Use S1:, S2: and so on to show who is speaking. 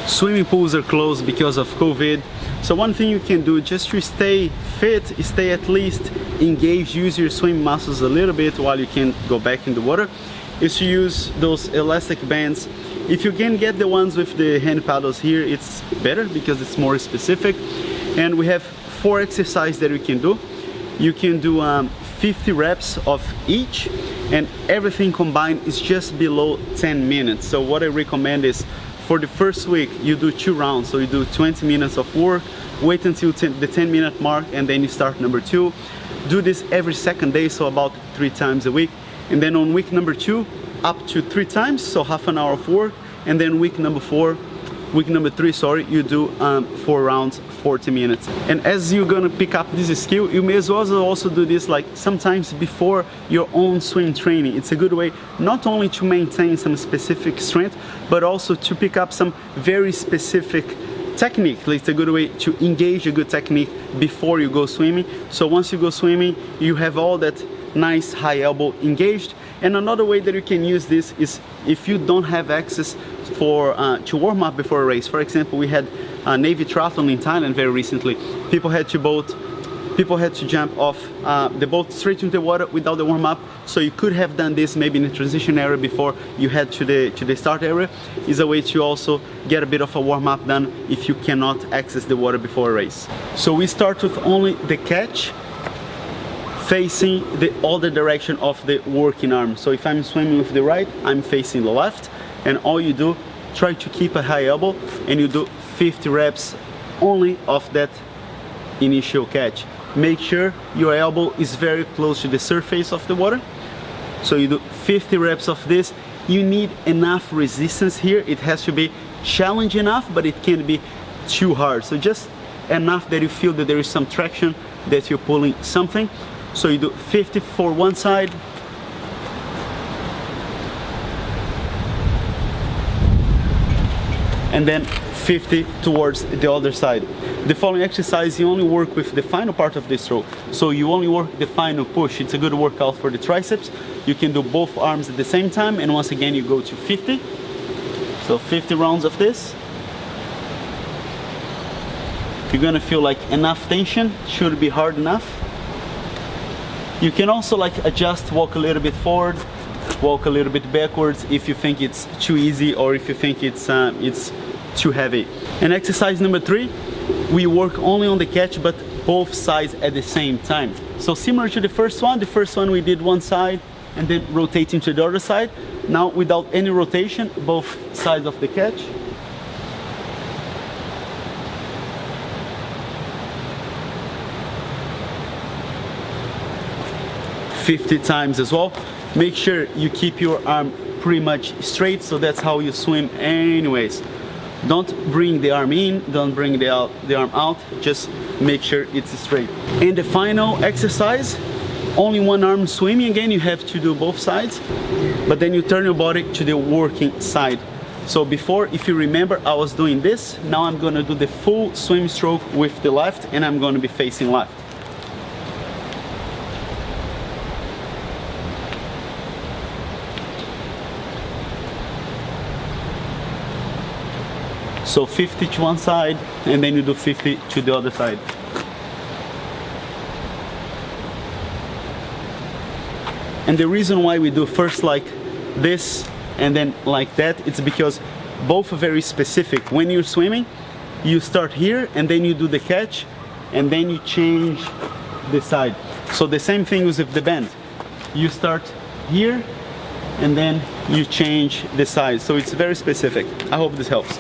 S1: Swimming pools are closed because of COVID. So one thing you can do just to stay fit, stay at least engaged, use your swimming muscles a little bit while you can go back in the water, is to use those elastic bands. If you can get the ones with the hand paddles here, it's better because it's more specific. And we have 4 exercises that you can do. You can do 50 reps of each, and everything combined is just below 10 minutes. So what I recommend is, for the first week, you do 2 rounds. So you do 20 minutes of work, wait until the 10-minute mark, and then you start number 2. Do this every second day, so about 3 times a week. And then on week number 2, up to 3 times, so half an hour of work. And then week number 3, sorry, you do 4 rounds, 40 minutes. And as you're gonna pick up this skill, you may as well also do this like sometimes before your own swim training. It's a good way not only to maintain some specific strength, but also to pick up some very specific technique. It's a good way to engage a good technique before you go swimming. So once you go swimming, you have all that nice high elbow engaged. And another way that you can use this is if you don't have access to warm up before a race. For example, we had a Navy triathlon in Thailand very recently. People had to jump off the boat straight into the water without the warm up. So you could have done this maybe in the transition area before you head to the start area. Is a way to also get a bit of a warm up done if you cannot access the water before a race. So we start with only the catch, facing the other direction of the working arm. So if I'm swimming with the right, I'm facing the left, and all you do, try to keep a high elbow, and you do 50 reps only of that initial catch. Make sure your elbow is very close to the surface of the water. So you do 50 reps of this. You need enough resistance here. It has to be challenging enough, but it can't be too hard. So just enough that you feel that there is some traction, that you're pulling something. So you do 50 for one side, and then 50 towards the other side. The following exercise, you only work with the final part of the stroke. So you only work the final push. It's a good workout for the triceps. You can do both arms at the same time, and once again you go to 50. So 50 rounds of this. You're gonna feel like enough tension, should be hard enough. You can also like adjust, walk a little bit forward, walk a little bit backwards if you think it's too easy or if you think it's too heavy. And exercise number 3, we work only on the catch but both sides at the same time. So similar to the first one we did one side and then rotating to the other side. Now without any rotation, both sides of the catch. $50 times as well. Make sure you keep your arm pretty much straight, so that's how you swim anyways. Don't bring the arm in, don't bring the arm out, just make sure it's straight. And the final exercise, only one arm swimming. Again, you have to do both sides, but then you turn your body to the working side. So before, if you remember, I was doing this. Now I'm gonna do the full swim stroke with the left, and I'm gonna be facing left. So 50 to one side, and then you do 50 to the other side. And the reason why we do first like this and then like that, it's because both are very specific. When you're swimming, you start here and then you do the catch and then you change the side. So the same thing with the bend. You start here and then you change the side. So it's very specific. I hope this helps.